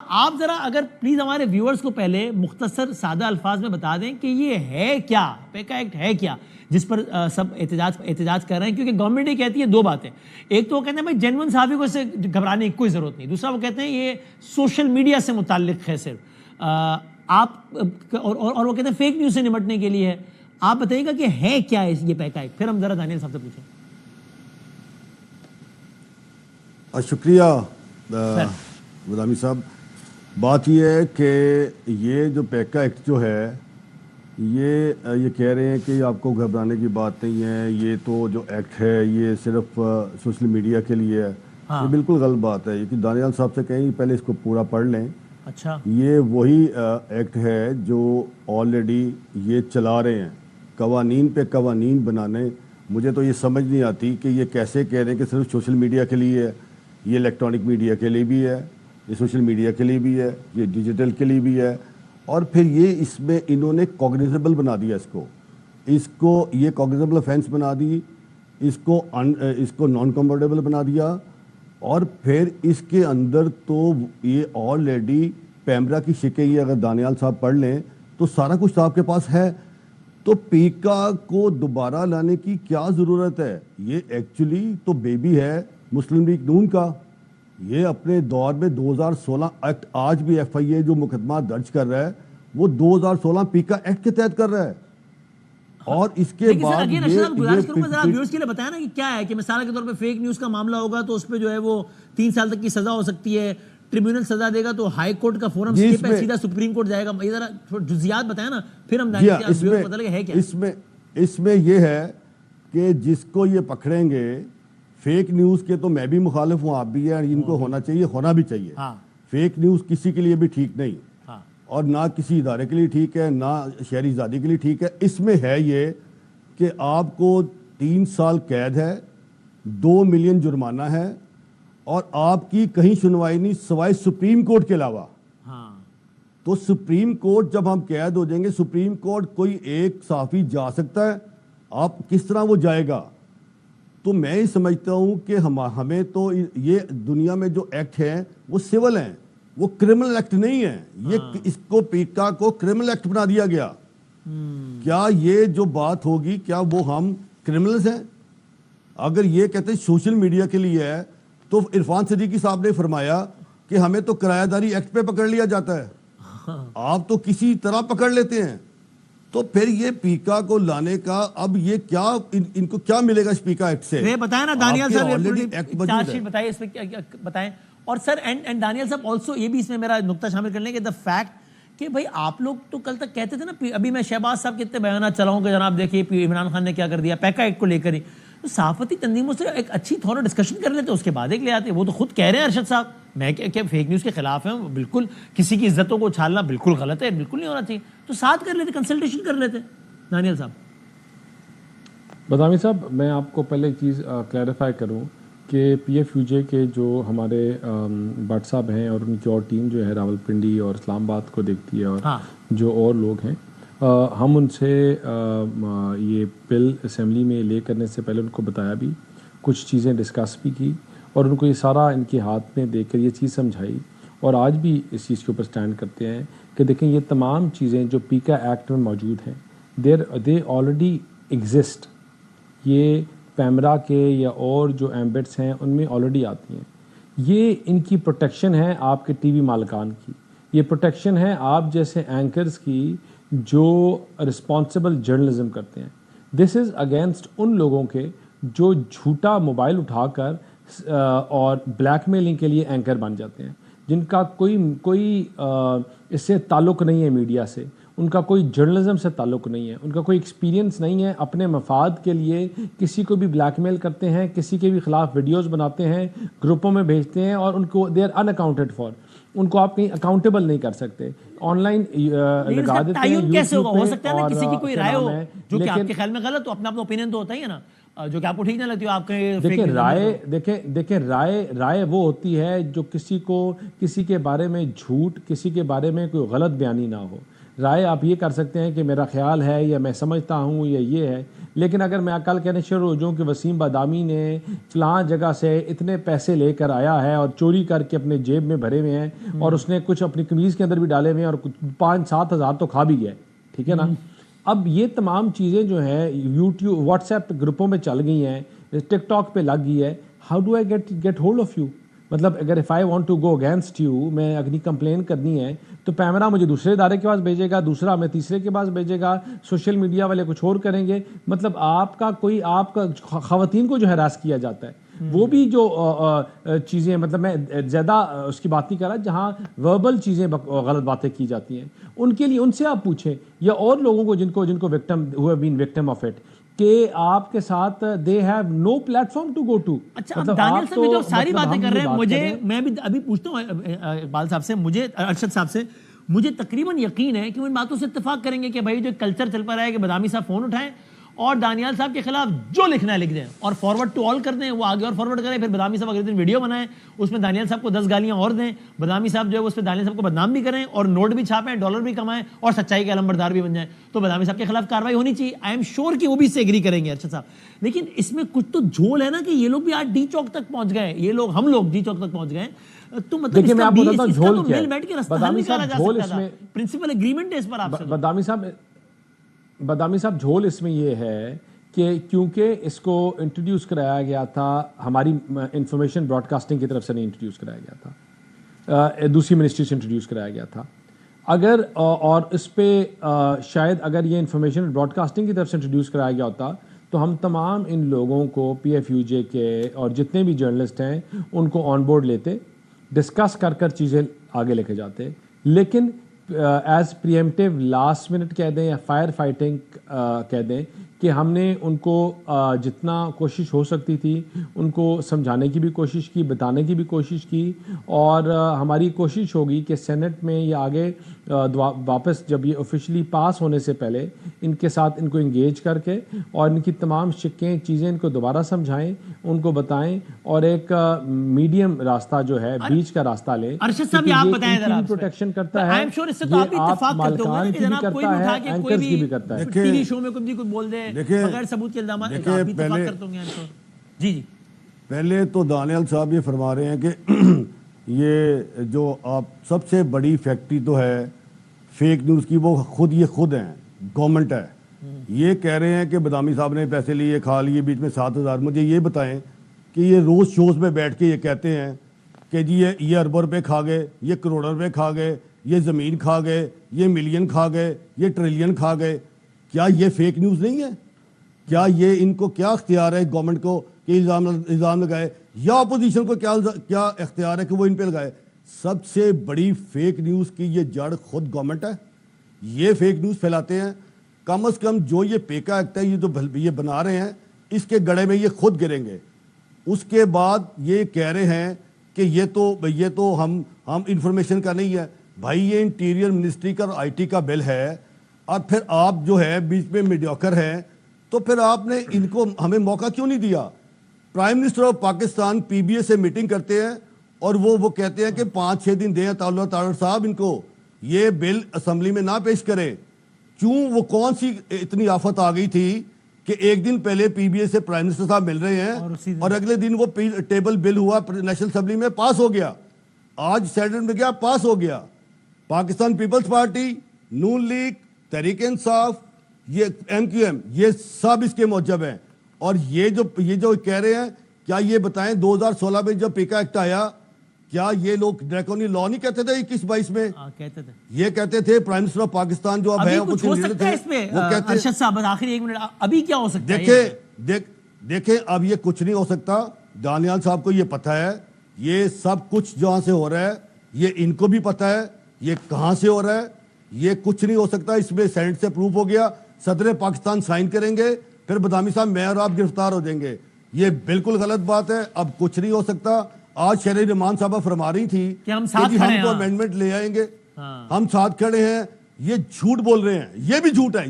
آپ ذرا اگر پلیز ہمارے ویورز کو پہلے مختصر سادہ الفاظ میں بتا دیں کہ یہ ہے کیا، پیکا ایکٹ ہے کیا جس پر سب احتجاج کر رہے ہیں، کیونکہ گورنمنٹ یہ کہتی ہے دو باتیں. ایک تو وہ کہتے ہیں بھائی جینون صحافی کو اس سے گھبرانے کی کوئی ضرورت نہیں، دوسرا وہ کہتے ہیں یہ سوشل میڈیا سے متعلق ہے صرف، آپ اور وہ کہتے ہیں فیک نیوز سے نمٹنے کے لیے ہے. آپ بتائیے گا کہ ہے کیا یہ پیکا ایکٹ، پھر ہم ذرا دانیال صاحب سے پوچھیں. شکریہ غلامی صاحب. بات یہ ہے کہ یہ جو پیکا ایکٹ جو ہے یہ کہہ رہے ہیں کہ آپ کو گھبرانے کی بات نہیں ہے، یہ تو جو ایکٹ ہے یہ صرف سوشل میڈیا کے لیے ہے. یہ بالکل غلط بات ہے. یہ کہ دانیال صاحب سے کہیں پہلے اس کو پورا پڑھ لیں. اچھا، یہ وہی ایکٹ ہے جو آلریڈی یہ چلا رہے ہیں، قوانین پہ قوانین بنانے. مجھے تو یہ سمجھ نہیں آتی کہ یہ کیسے کہہ رہے ہیں کہ صرف سوشل میڈیا کے لیے ہے. یہ الیکٹرانک میڈیا کے لیے بھی ہے، یہ سوشل میڈیا کے لیے بھی ہے، یہ ڈیجیٹل کے لیے بھی ہے. اور پھر یہ اس میں انہوں نے کوگنیزیبل بنا دیا اس کو یہ کوگنیزیبل افینس بنا دی، اس کو نان کمفرٹیبل بنا دیا. اور پھر اس کے اندر تو یہ آلریڈی پیمرا کی شکیں یہ اگر دانیال صاحب پڑھ لیں تو سارا کچھ آپ کے پاس ہے. تو پیکا کو دوبارہ لانے کی کیا ضرورت ہے؟ یہ ایکچولی تو بیبی ہے مسلم لیگ نون کا. یہ اپنے دور میں 2016 ایکٹ، آج بھی ایف آئی اے جو مقدمہ درج کر رہا ہے وہ 2016 پیکا ایکٹ کے تحت کر رہا ہے. اور اس کے بعد گزارش کروں گا ذرا ویورز کے لیے بتایا نا کہ کیا ہے کہ مثال کے طور پہ فیک نیوز کا معاملہ ہوگا تو اس پہ جو ہے وہ 3 سال تک کی سزا ہو سکتی ہے، ٹریبیونل سزا دے گا تو ہائی کورٹ کا فورم سکپ ہے، سیدھا سپریم کورٹ جائے گا. یہ ذرا جزیات بتائیں نا، پھر ہم پتہ لگے ہے کیا. اس میں یہ ہے کہ جس کو یہ پکڑیں گے فیک نیوز کے، تو میں بھی مخالف ہوں، آپ بھی ہیں، ان کو ہونا چاہیے، ہونا بھی چاہیے. فیک نیوز کسی کے لیے بھی ٹھیک نہیں، اور نہ کسی ادارے کے لیے ٹھیک ہے، نہ شہری آزادی کے لیے ٹھیک ہے. اس میں ہے یہ کہ آپ کو 3 سال قید ہے، 2 ملین جرمانہ ہے، اور آپ کی کہیں سنوائی نہیں سوائے سپریم کورٹ کے علاوہ. تو سپریم کورٹ جب ہم قید ہو جائیں گے، سپریم کورٹ کوئی ایک صحافی جا سکتا ہے؟ آپ کس طرح وہ جائے گا؟ تو میں یہ سمجھتا ہوں کہ ہمیں تو یہ دنیا میں جو ایکٹ ہیں وہ سول ہیں، وہ کرمنل ایکٹ نہیں ہے. یہ اس کو پیکا کو کرمنل ایکٹ بنا دیا گیا. کیا یہ جو بات ہوگی کیا وہ ہم کرمنلز ہیں؟ اگر یہ کہتے ہیں سوشل میڈیا کے لیے ہے تو عرفان صدیقی صاحب نے فرمایا کہ ہمیں تو کرایہ داری ایکٹ پہ پکڑ لیا جاتا ہے، آپ تو کسی طرح پکڑ لیتے ہیں. تو پھر یہ پیکا کو لانے کا اب یہ کیا ان کو کیا ملے گا اس پیکا ایکٹ سے؟ بتائیں نا دانیال صاحب، چارج شیٹ بتائیں اس میں بتائیں. اور سر اینڈ دانیال صاحب آلسو یہ بھی اس میں میرا نقطہ شامل کر لیں کہ دا فیکٹ کہ بھائی آپ لوگ تو کل تک کہتے تھے نا، ابھی میں شہباز صاحب کے اتنے بیانات چلاؤں کہ جناب دیکھیے عمران خان نے کیا کر دیا پیکا ایکٹ کو لے کر ہی. تو صحافتی تنظیموں سے ایک اچھی تھورو ڈسکشن کر لیتے، اس کے بعد ایک لے آتے. وہ تو خود کہہ رہے ہیں ارشد صاحب میں کہ فیک نیوز کے خلاف ہیں، بالکل کسی کی عزتوں کو اچھالنا بالکل غلط ہے، بالکل نہیں ہونا چاہیے. تو ساتھ کر لیتے، کنسلٹیشن کر لیتے. دانیال صاحب. بدامی صاحب، میں آپ کو پہلے ایک چیز کلیریفائی کروں کہ پی ایف یو جے کے جو ہمارے بٹ صاحب ہیں اور ان کی اور ٹیم جو ہے راول پنڈی اور اسلام آباد کو دیکھتی ہے، اور جو اور لوگ ہیں، ہم ان سے یہ بل اسمبلی میں لے کرنے سے پہلے ان کو بتایا بھی، کچھ چیزیں ڈسکس بھی کی، اور ان کو یہ سارا ان کے ہاتھ میں دے کر یہ چیز سمجھائی. اور آج بھی اس چیز کے اوپر سٹینڈ کرتے ہیں کہ دیکھیں یہ تمام چیزیں جو پیکا ایکٹ میں موجود ہیں دے آلریڈی ایگزسٹ. یہ پیمرا کے یا اور جو ایمبٹس ہیں ان میں آلریڈی آتی ہیں. یہ ان کی پروٹیکشن ہے آپ کے ٹی وی مالکان کی، یہ پروٹیکشن ہے آپ جیسے اینکرز کی جو رسپانسبل جرنلزم کرتے ہیں. دس از اگینسٹ ان لوگوں کے جو جھوٹا موبائل اٹھا کر اور بلیک میلنگ کے لیے اینکر بن جاتے ہیں، جن کا کوئی اس سے تعلق نہیں ہے میڈیا سے، ان کا کوئی جرنلزم سے تعلق نہیں ہے، ان کا کوئی ایکسپیرینس نہیں ہے. اپنے مفاد کے لیے کسی کو بھی بلیک میل کرتے ہیں، کسی کے بھی خلاف ویڈیوز بناتے ہیں، گروپوں میں بھیجتے ہیں، اور ان کو they are unaccounted for. ان کو آپ کہیں اکاؤنٹیبل نہیں کر سکتے. آن لائن لگا دیتے ہیں. کیسے ہوگا؟ ہو سکتا ہے نا کسی کی کوئی رائے ہو جو کہ آپ کے خیال میں غلط ہو، اپنا اوپینین تو ہوتا ہی ہے نا، جو کہ آپ کو ٹھیک نہ لگتی ہو. آپ کے دیکھیں رائے وہ ہوتی ہے جو کسی کے بارے میں جھوٹ، کسی کے بارے میں کوئی غلط بیانی نہ ہو. رائے آپ یہ کر سکتے ہیں کہ میرا خیال ہے یا میں سمجھتا ہوں یا یہ ہے، لیکن اگر میں کل کہنے شروع ہو جاؤں کہ وسیم بادامی نے فلاں جگہ سے اتنے پیسے لے کر آیا ہے اور چوری کر کے اپنے جیب میں بھرے ہوئے ہیں اور اس نے کچھ اپنی قمیض کے اندر بھی ڈالے ہوئے ہیں اور 5-7 ہزار تو کھا بھی گیا ہے، ٹھیک ہے نا؟ اب یہ تمام چیزیں جو ہیں یوٹیوب واٹس ایپ گروپوں میں چل گئی ہیں، ٹک ٹاک پہ لگ گئی ہے. How do I get hold of you? مطلب اگر if I want to go against you, میں اپنی کمپلین کرنی ہے تو پیمرا مجھے دوسرے ادارے کے پاس بھیجے گا، دوسرا ہمیں تیسرے کے پاس بھیجے گا، سوشل میڈیا والے کچھ اور کریں گے. مطلب آپ کا خواتین کو جو ہراس کیا جاتا ہے وہ بھی جو چیزیں، مطلب میں زیادہ اس کی بات نہیں کر رہا، جہاں وربل چیزیں غلط باتیں کی جاتی ہیں ان کے لیے ان سے آپ پوچھیں، یا اور لوگوں کو جن کو victim who have been victim of it, کہ آپ کے ساتھ they have no platform to go to. اچھا اب دانیال صاحب جو ساری باتیں کر رہے ہیں، میں بھی ابھی پوچھتا ہوں اقبال صاحب سے، ارشد صاحب سے، مجھے تقریباً یقین ہے کہ وہ ان باتوں سے اتفاق کریں گے کہ بھائی جو کلچر چل پا رہا ہے کہ بادامی صاحب فون اٹھائیں اور دانیال صاحب کے خلاف جو لکھنا ہے لکھ دیں اور فارورڈ ٹو آل کر دیں، وہ آگے اور فارورڈ کریں، پھر بادامی صاحب اگلے دن ویڈیو بنائیں اس میں دانیال صاحب کو 10 گالیاں اور دیں، بادامی صاحب جو ہے اس پہ دانیال صاحب کو بدنام بھی کریں اور نوٹ بھی چھاپیں، ڈالر بھی کمائیں اور سچائی کے علمبردار بھی بن جائیں. تو بادامی صاحب کے خلاف کاروائی ہونی چاہیے. آئی ایم شیور کہ وہ بھی اس سے ایگری کریں گے ارشد صاحب. لیکن اس میں کچھ تو جھول ہے نا کہ یہ لوگ بھی آج ڈی چوک تک پہنچ گئے، یہ لوگ ہم لوگ ڈی چوک تک پہنچ گئے. تو مطلب دیکھیں میں آپ بتاتا ہوں جھول کیا ہے. مل بیٹھ کے رستہ حل نکالا جا سکتا تھا. پرنسپل ایگریمنٹ ہے اس پر آپ سے. بادامی صاحب جھول اس میں یہ ہے کہ کیونکہ اس کو انٹروڈیوس کرایا گیا تھا ہماری انفارمیشن براڈ کاسٹنگ کی طرف سے نہیں انٹروڈیوس کرایا گیا تھا، دوسری منسٹری سے انٹروڈیوس کرایا گیا تھا. اگر اور اس پہ شاید اگر یہ انفارمیشن براڈ کاسٹنگ کی طرف سے انٹروڈیوس کرایا گیا ہوتا تو ہم تمام ان لوگوں کو پی ایف یو جے کے اور جتنے بھی جرنلسٹ ہیں ان کو آن بورڈ لیتے، ڈسکس کر چیزیں آگے لے کے جاتے. لیکن ایز پریمپٹیو لاسٹ منٹ کہہ دیں یا فائر فائٹنگ کہہ دیں کہ ہم نے ان کو جتنا کوشش ہو سکتی تھی ان کو سمجھانے کی بھی کوشش کی، بتانے کی بھی کوشش کی، اور ہماری کوشش ہوگی کہ سینٹ میں یا آگے واپس جب یہ آفیشلی پاس ہونے سے پہلے ان کے ساتھ ان کو انگیج کر کے اور ان کی تمام شکیں چیزیں ان کو دوبارہ سمجھائیں، ان کو بتائیں اور ایک میڈیم راستہ جو ہے بیچ کا راستہ لیں. ارشد صاحب یہ آپ بتائیں ذرا، پروٹیکشن کرتا ہے، آپ مالکان کی بھی کرتا ہے، اینکرز کی بھی کرتا ہے. ٹی وی شو میں کچھ بھی کچھ بول دیں بغیر ثبوت کے الزامات. جی پہلے تو دانیال صاحب یہ فرما رہے ہیں کہ یہ جو آپ سب سے بڑی فیکٹری تو ہے فیک نیوز کی، وہ خود ہیں، گورنمنٹ ہے. یہ کہہ رہے ہیں کہ بادامی صاحب نے پیسے لیے کھا لیے بیچ میں 7,000. مجھے یہ بتائیں کہ یہ روز شوز میں بیٹھ کے یہ کہتے ہیں کہ جی یہ اربوں روپے کھا گئے، یہ کروڑوں روپے کھا گئے، یہ زمین کھا گئے، یہ ملین کھا گئے، یہ ٹریلین کھا گئے. کیا یہ فیک نیوز نہیں ہے؟ کیا یہ ان کو کیا اختیار ہے گورنمنٹ کو کہ الزام لگائے، یا اپوزیشن کو کیا اختیار ہے کہ وہ ان پہ لگائے؟ سب سے بڑی فیک نیوز کی یہ جڑ خود گورنمنٹ ہے. یہ فیک نیوز پھیلاتے ہیں. کم از کم جو یہ پیکا ایکٹ ہے یہ بنا رہے ہیں، اس کے گڑے میں یہ خود گریں گے. اس کے بعد یہ کہہ رہے ہیں کہ یہ تو ہم انفارمیشن کا نہیں ہے. بھائی یہ انٹیریئر منسٹری کا اور آئی ٹی کا بل ہے، اور پھر آپ جو ہے بیچ میں میڈیوکر ہیں، تو پھر آپ نے ان کو ہمیں موقع کیوں نہیں دیا؟ Prime minister of Pakistan P B A سے میٹنگ کرتے ہیں اور وہ کہتے ہیں کہ 5-6 دن دیں طاہر صاحب ان کو، یہ بل اسمبلی میں نہ پیش کریں. کیوں؟ وہ کون سی اتنی آفت آ گئی تھی کہ ایک دن پہلے پی بی اے سے پرائم منسٹر صاحب مل رہے ہیں اور اگلے دن وہ ٹیبل بل ہوا نیشنل اسمبلی میں، پاس ہو گیا. آج سینیٹ میں گیا، پاس ہو گیا. پاکستان پیپلز پارٹی، نون لیگ، تحریک انصاف، یہ ایم کیو ایم، یہ سب اس کے موجب ہیں. اور یہ جو کہہ رہے ہیں، کیا یہ بتائیں 2016 میں جب پیکا ایکٹ آیا، کیا یہ لوگ ڈریکونی لا نہیں کہتے تھے 21-22 میں؟ کہتے تھے. یہ کہتے تھے پرائم منسٹر آف پاکستان جو اب ہے کچھ ہو سکتا ہے اس میں. ارشد صاحب آخری 1 منٹ، ابھی کیا ہو سکتا ہے؟ دیکھیں اب یہ کچھ نہیں ہو سکتا. دانیال صاحب کو یہ پتہ ہے یہ سب کچھ جہاں سے ہو رہا ہے، یہ ان کو بھی پتہ ہے یہ کہاں سے ہو رہا ہے. یہ کچھ نہیں ہو سکتا. اس میں سینٹ سے اپروو ہو گیا، صدر پاکستان سائن کریں گے، پھر بادامی صاحب میں اور آپ گرفتار ہو جائیں گے. یہ بالکل غلط بات ہے. اب کچھ نہیں ہو سکتا. آج شہری رحمان صاحبہ فرما رہی تھی کہ ہم تو امینڈمنٹ لے آئیں گے، ہم ساتھ کھڑے ہیں. یہ جھوٹ بول رہے ہیں، یہ بھی جھوٹ ہے.